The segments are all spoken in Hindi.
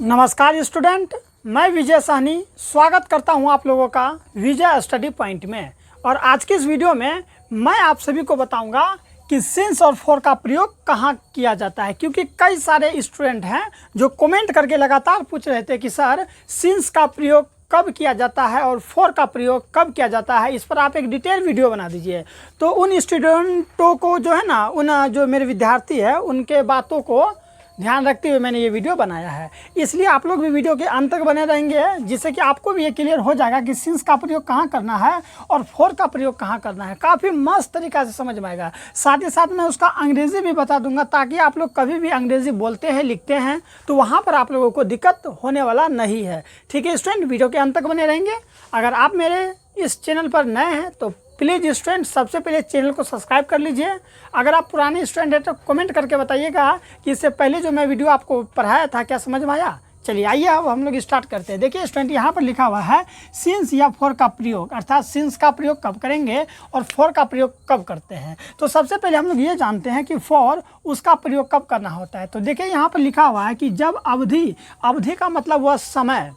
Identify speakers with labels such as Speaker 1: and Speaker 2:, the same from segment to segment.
Speaker 1: नमस्कार स्टूडेंट, मैं विजय साहनी स्वागत करता हूं आप लोगों का विजय स्टडी पॉइंट में। और आज की इस वीडियो में मैं आप सभी को बताऊंगा कि सिंस और फॉर का प्रयोग कहां किया जाता है, क्योंकि कई सारे स्टूडेंट हैं जो कमेंट करके लगातार पूछ रहे थे कि सर सिंस का प्रयोग कब किया जाता है और फॉर का प्रयोग कब किया जाता है, इस पर आप एक डिटेल वीडियो बना दीजिए। तो उन स्टूडेंटों को जो है ना, उन जो मेरे विद्यार्थी हैं उनके बातों को ध्यान रखते हुए मैंने ये वीडियो बनाया है। इसलिए आप लोग भी वीडियो के अंत तक बने रहेंगे, जिससे कि आपको भी ये क्लियर हो जाएगा कि सिंस का प्रयोग कहाँ करना है और फॉर का प्रयोग कहाँ करना है। काफ़ी मस्त तरीक़ा से समझ में आएगा। साथ ही साथ मैं उसका अंग्रेज़ी भी बता दूंगा, ताकि आप लोग कभी भी अंग्रेज़ी बोलते हैं लिखते हैं तो वहाँ पर आप लोगों को दिक्कत होने वाला नहीं है। ठीक है स्टूडेंट, वीडियो के अंत तक बने रहेंगे। अगर आप मेरे इस चैनल पर नए हैं तो प्लीज़ स्टूडेंट सबसे पहले चैनल को सब्सक्राइब कर लीजिए। अगर आप पुराने स्टूडेंट हैं तो कमेंट करके बताइएगा कि इससे पहले जो मैं वीडियो आपको पढ़ाया था क्या समझ में आया। चलिए आइए अब हम लोग स्टार्ट करते हैं। देखिए स्टूडेंट, यहाँ पर लिखा हुआ है सिंस या फॉर का प्रयोग, अर्थात सिंस का प्रयोग कब करेंगे और फॉर का प्रयोग कब करते हैं। तो सबसे पहले हम लोग ये जानते हैं कि फॉर उसका प्रयोग कब करना होता है। तो देखिए यहाँ पर लिखा हुआ है कि जब अवधि, अवधि का मतलब वह समय,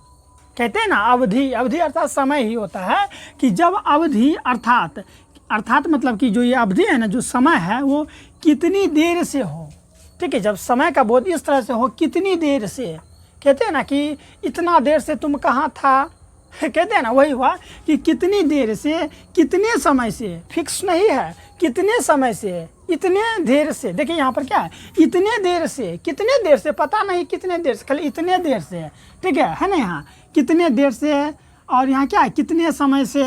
Speaker 1: कहते हैं ना अवधि, अवधि अर्थात समय ही होता है कि जब अवधि अर्थात मतलब कि जो ये अवधि है ना, जो समय है वो कितनी देर से हो। ठीक है, जब समय का बोध इस तरह से हो, कितनी देर से, कहते हैं ना कि इतना देर से तुम कहाँ था, कहते हैं ना, वही हुआ कि कितनी देर से, कितने समय से, फिक्स नहीं है, कितने समय से, इतने देर से। देखिए यहाँ पर क्या है, इतने देर से, कितने देर से पता नहीं, कितने देर से, खाली इतने देर से। ठीक है ना, यहाँ कितने देर से, और यहाँ क्या है, कितने समय से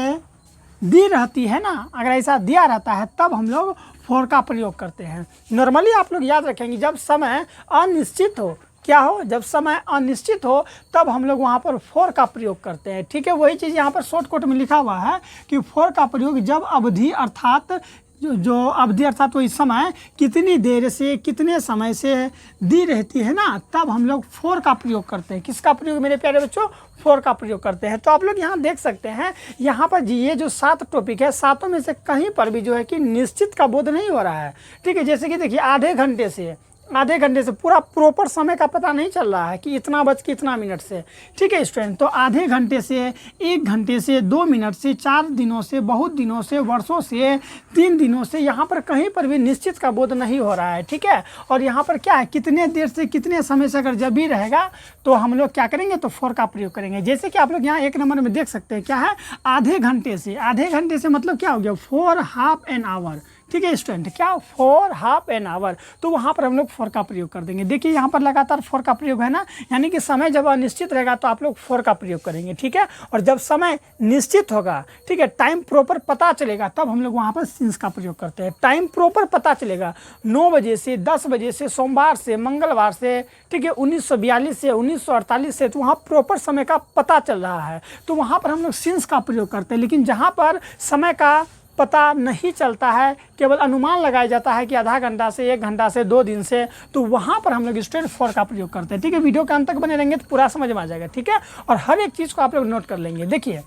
Speaker 1: दी रहती है ना। अगर ऐसा दिया रहता है तब हम लोग फॉर का प्रयोग करते हैं। नॉर्मली आप लोग याद रखेंगे जब समय अनिश्चित हो, क्या हो, जब समय अनिश्चित हो तब हम लोग वहाँ पर फॉर का प्रयोग करते हैं। ठीक है, वही चीज़ यहाँ पर शॉर्टकट में लिखा हुआ है कि फॉर का प्रयोग जब अवधि अर्थात जो अवधि अर्थात वही समय कितनी देर से, कितने समय से दी रहती है ना, तब हम लोग फॉर का प्रयोग करते हैं। किसका प्रयोग मेरे प्यारे बच्चों, फॉर का प्रयोग करते हैं। तो आप लोग यहाँ देख सकते हैं, यहाँ पर जी ये जो 7 टॉपिक है, 7 में से कहीं पर भी जो है कि निश्चित का बोध नहीं हो रहा है। ठीक है, जैसे कि देखिए आधे घंटे से पूरा प्रॉपर समय का पता नहीं चल रहा है कि इतना बज के इतना मिनट से। ठीक है स्टूडेंट, तो आधे घंटे से, 1 घंटे से, 2 मिनट से, 4 दिनों से, बहुत दिनों से, वर्षों से, 3 दिनों से, यहाँ पर कहीं पर भी निश्चित का बोध नहीं हो रहा है। ठीक है, और यहाँ पर क्या है, कितने देर से, कितने समय से अगर जब भी रहेगा तो हम लोग क्या करेंगे, तो फॉर का प्रयोग करेंगे। जैसे कि आप लोग यहाँ 1 नंबर में देख सकते हैं, क्या है, आधे घंटे से। आधे घंटे से मतलब क्या हो गया, फॉर हाफ एन आवर। ठीक है स्टूडेंट, क्या, फॉर हाफ एन आवर, तो वहाँ पर हम लोग फॉर का प्रयोग कर देंगे। देखिए यहाँ पर लगातार फॉर का प्रयोग है ना, यानी कि समय जब अनिश्चित रहेगा तो आप लोग फॉर का प्रयोग करेंगे। ठीक है, और जब समय निश्चित होगा, ठीक है, टाइम प्रॉपर पता चलेगा, तब हम लोग वहाँ पर सिंस का प्रयोग करते हैं। टाइम प्रॉपर पता चलेगा 9 बजे से, 10 बजे से, सोमवार से, मंगलवार से, ठीक है, 1942 से, 1948 से, तो वहाँ प्रॉपर समय का पता चल रहा है, तो वहाँ पर हम लोग सिंस का प्रयोग करते हैं। लेकिन जहाँ पर समय का पता नहीं चलता है, केवल अनुमान लगाया जाता है कि आधा घंटा से, 1 घंटा से, 2 दिन से, तो वहाँ पर हम लोग स्ट्रेट फॉर का प्रयोग करते हैं। ठीक है, वीडियो के अंत तक बने रहेंगे तो पूरा समझ में आ जाएगा। ठीक है, और हर एक चीज़ को आप लोग नोट कर लेंगे। देखिए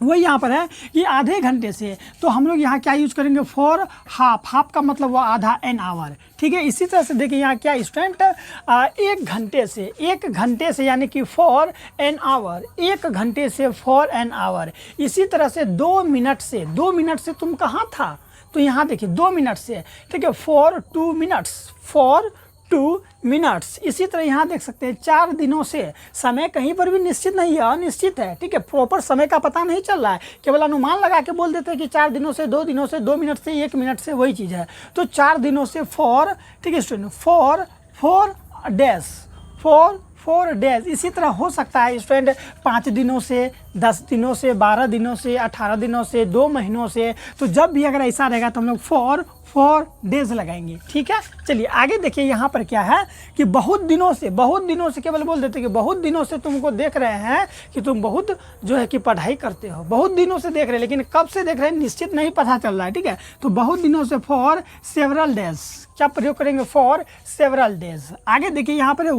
Speaker 1: वही यहाँ पर है कि आधे घंटे से, तो हम लोग यहाँ क्या यूज करेंगे, फॉर हाफ। हाफ का मतलब वो आधा, एन आवर। ठीक है, इसी तरह से देखिए यहाँ क्या स्टूडेंट, 1 घंटे से यानी कि फॉर एन आवर, 1 घंटे से फॉर एन आवर। इसी तरह से 2 मिनट से, 2 मिनट से तुम कहाँ था, तो यहाँ देखिए 2 मिनट से। ठीक है, फॉर 2 मिनट्स, फॉर 2 मिनट्स। इसी तरह यहाँ देख सकते हैं 4 दिनों से, समय कहीं पर भी निश्चित नहीं है, अनिश्चित है। ठीक है, प्रॉपर समय का पता नहीं चल रहा है, केवल अनुमान लगा के बोल देते हैं कि 4 दिनों से, 2 दिनों से, 2 मिनट से, 1 मिनट से, वही चीज़ है। तो 4 दिनों से फॉर, ठीक है student, for 4 days, for 4 days. इसी तरह हो सकता है स्टूडेंट 5 दिनों से, 10 दिनों से, 12 दिनों से, 18 दिनों से, 2 महीनों से। तो जब भी अगर ऐसा रहेगा तो हम लोग फॉर 4 डेज लगाएंगे। ठीक है, चलिए आगे देखिए यहाँ पर क्या है कि बहुत दिनों से केवल बोल देते कि बहुत दिनों से तुमको देख रहे हैं कि तुम बहुत जो है कि पढ़ाई करते हो, बहुत दिनों से देख रहे हैं, लेकिन कब से देख रहे हैं निश्चित नहीं पता चल रहा है। ठीक है, तो बहुत दिनों से फॉर सेवरल डेज, क्या प्रयोग करेंगे, फॉर सेवरल डेज। आगे देखिए यहाँ पर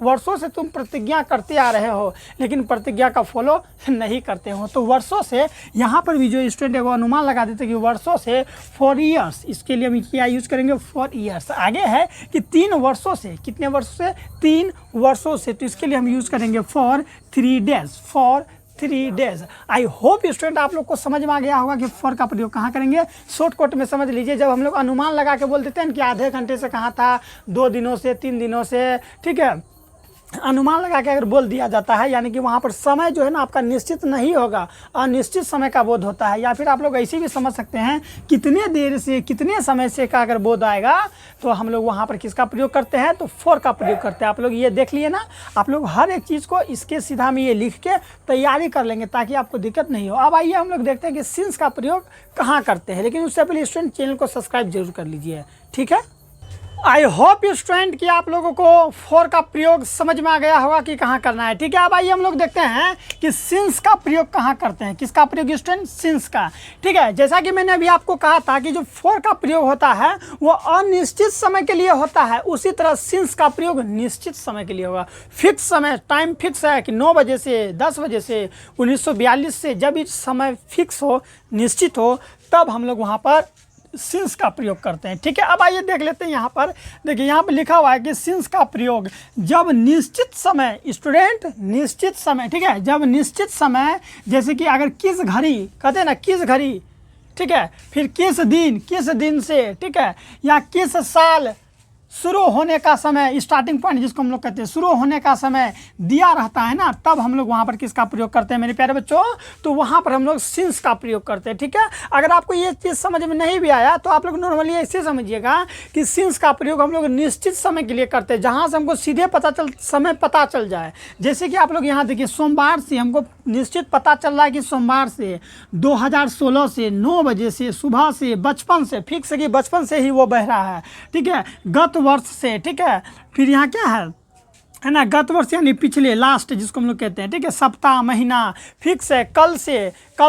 Speaker 1: वर्षों से तुम प्रतिज्ञा करते आ रहे हो, लेकिन प्रतिज्ञा का फॉलो नहीं करते हो। तो वर्षों से यहाँ पर भी जो स्टूडेंट है वो अनुमान लगा देते कि वर्षों से, फॉर ईयर्स, ईयर्स, इसके लिए हम क्या यूज़ करेंगे, फॉर ईयर्स। आगे है कि 3 वर्षों से, कितने वर्षों से, 3 वर्षों से, तो इसके लिए हम यूज़ करेंगे for 3 days, for 3 days. I hope student आप लोग को समझ में आ गया होगा कि फॉर का प्रयोग कहाँ करेंगे। शॉर्टकट में समझ लीजिए, जब हम लोग अनुमान लगा के बोल देते हैं कि आधे घंटे से कहाँ था, 2 दिनों से, 3 दिनों से, ठीक है, अनुमान लगा के अगर बोल दिया जाता है, यानी कि वहाँ पर समय जो है ना आपका निश्चित नहीं होगा, अनिश्चित समय का बोध होता है। या फिर आप लोग ऐसे भी समझ सकते हैं, कितने देर से, कितने समय से का अगर बोध आएगा, तो हम लोग वहाँ पर किसका प्रयोग करते हैं, तो फॉर का प्रयोग करते हैं। आप लोग ये देख लिए ना, आप लोग हर एक चीज़ को इसके सीधा में ये लिख के तैयारी कर लेंगे ताकि आपको दिक्कत नहीं हो। अब आइए हम लोग देखते हैं कि सिंस का प्रयोग कहाँ करते हैं, लेकिन उससे पहले स्टूडेंट चैनल को सब्सक्राइब जरूर कर लीजिए, ठीक है। आई होप स्टूडेंट कि आप लोगों को फॉर का प्रयोग समझ में आ गया होगा कि कहाँ करना है, ठीक है। अब आइए हम लोग देखते हैं कि सिंस का प्रयोग कहाँ करते हैं। किसका प्रयोग स्टूडेंट, सिंस का, ठीक है। जैसा कि मैंने अभी आपको कहा था कि जो फॉर का प्रयोग होता है वो अनिश्चित समय के लिए होता है, उसी तरह सिंस का प्रयोग निश्चित समय के लिए होगा। फिक्स समय, टाइम फिक्स है कि 9 बजे से 10 बजे से 1942 से, जब इस समय फिक्स हो, निश्चित हो, तब हम लोग वहाँ पर सिंस का प्रयोग करते हैं, ठीक है। अब आइए देख लेते हैं, यहाँ पर देखिए, यहाँ पर लिखा हुआ है कि सिंस का प्रयोग जब निश्चित समय, स्टूडेंट निश्चित समय, ठीक है, जब निश्चित समय, जैसे कि अगर किस घड़ी, कहते हैं ना किस घड़ी, ठीक है, फिर किस दिन से, ठीक है, या किस साल शुरू होने का समय, स्टार्टिंग पॉइंट जिसको हम लोग कहते हैं, शुरू होने का समय दिया रहता है ना, तब हम लोग वहाँ पर किसका प्रयोग करते हैं मेरे प्यारे बच्चों, तो वहाँ पर हम लोग सिंस का प्रयोग करते हैं, ठीक है। अगर आपको ये चीज़ समझ में नहीं भी आया तो आप लोग नॉर्मली ऐसे समझिएगा कि सिंस का प्रयोग हम लोग निश्चित समय के लिए करते हैं, जहाँ से हमको सीधे समय पता चल जाए। जैसे कि आप लोग यहाँ देखिए, सोमवार से हमको निश्चित पता चल रहा है कि सोमवार से 2016 से 9 बजे से सुबह से, बचपन से, फिक्स है कि बचपन से ही वो बह रहा है, ठीक है, गत वर्ष से, ठीक है। फिर यहाँ क्या है ना, गत वर्ष यानी पिछले, लास्ट जिसको हम लोग कहते हैं, ठीक है। सप्ताह, महीना फिक्स है, कल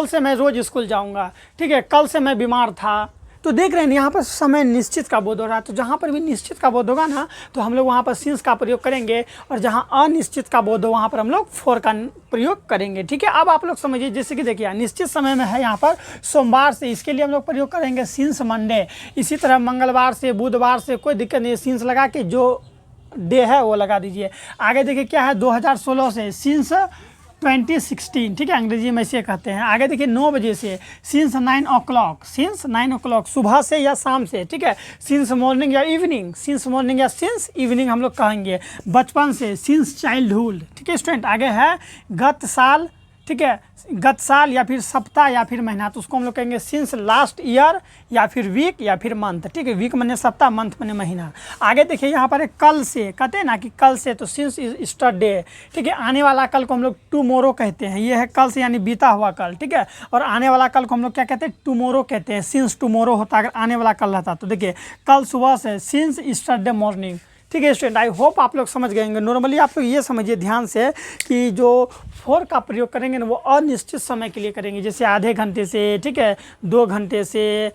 Speaker 1: से मैं रोज़ स्कूल जाऊँगा, ठीक है, कल से मैं बीमार था। तो देख रहे हैं यहाँ पर समय निश्चित का बोध हो रहा है, तो जहाँ पर भी निश्चित का बोध होगा ना, तो हम लोग वहाँ पर सिंस का प्रयोग करेंगे, और जहाँ अनिश्चित का बोध हो वहाँ पर हम लोग फॉर का प्रयोग करेंगे, ठीक है। अब आप लोग समझिए, जैसे कि देखिए निश्चित समय में है यहाँ पर सोमवार से, इसके लिए हम लोग प्रयोग करेंगे सिंस मंडे। इसी तरह मंगलवार से, बुधवार से, कोई दिक्कत नहीं, सिंस लगा के जो डे है वो लगा दीजिए। आगे देखिए क्या है, 2016 से सिंस 2016, ठीक है, अंग्रेजी में इसे कहते हैं। आगे देखिए 9 बजे से, सिंस 9 o'clock, सिंस 9 o'clock, सुबह से या शाम से, ठीक है। सिंस मॉर्निंग या इवनिंग, सिंस मॉर्निंग या सिंस इवनिंग हम लोग कहेंगे। बचपन से, सिंस चाइल्डहुड, ठीक है स्टूडेंट। आगे है गत साल, ठीक है, गत साल या फिर सप्ताह या फिर महीना, तो उसको हम लोग कहेंगे सिंस लास्ट ईयर या फिर वीक या फिर मंथ, ठीक है। वीक माने सप्ताह, मंथ माने महीना। आगे देखिए यहाँ पर कल से, कहते हैं ना कि कल से, तो सिंस यस्टरडे, ठीक है। आने वाला कल को हम लोग टुमोरो कहते हैं, ये है कल से यानी बीता हुआ कल, ठीक है। और आने वाला कल को हम लोग क्या कहते हैं, टुमोरो कहते हैं। सिंस टुमोरो होता अगर आने वाला कल रहता, तो देखिए कल सुबह से, सिंस यस्टरडे मॉर्निंग, ठीक है स्टूडेंट। आई होप आप लोग समझ गए होंगे। नॉर्मली आप लोग ये समझिए ध्यान से कि जो फॉर का प्रयोग करेंगे ना, वो अनिश्चित समय के लिए करेंगे, जैसे आधे घंटे से, ठीक है, 2 घंटे से,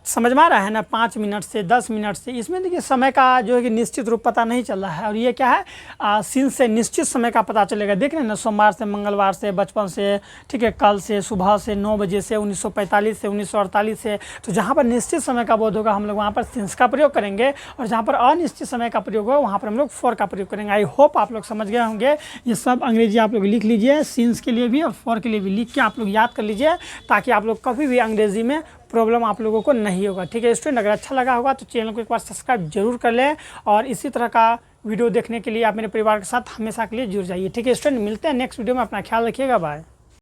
Speaker 1: समझ में आ रहा है ना, 5 मिनट से, 10 मिनट से। इसमें देखिए समय का जो है कि निश्चित रूप पता नहीं चल रहा है, और ये क्या है, सिंस से निश्चित समय का पता चलेगा। देख रहे हैं ना, सोमवार से, मंगलवार से, बचपन से, ठीक है, कल से, सुबह से, 9 बजे से, 1945 से, 1948 से। तो जहाँ पर निश्चित समय का बोध होगा हम लोग वहाँ पर सिंस का प्रयोग करेंगे, और जहाँ पर अनिश्चित समय का प्रयोग होगा वहाँ पर हम लोग फॉर का प्रयोग करेंगे। आई होप आप लोग समझ गए होंगे। ये सब अंग्रेजी आप लोग लिख लीजिए, सिंस के लिए भी और फॉर के लिए भी लिख के आप लोग याद कर लीजिए, ताकि आप लोग कभी भी अंग्रेजी में प्रॉब्लम आप लोगों को नहीं होगा, ठीक है स्टूडेंट। अगर अच्छा लगा होगा तो चैनल को एक बार सब्सक्राइब जरूर कर लें, और इसी तरह का वीडियो देखने के लिए आप मेरे परिवार के साथ हमेशा के लिए जुड़ जाइए, ठीक है स्टूडेंट। मिलते हैं नेक्स्ट वीडियो में, अपना ख्याल रखिएगा, बाय।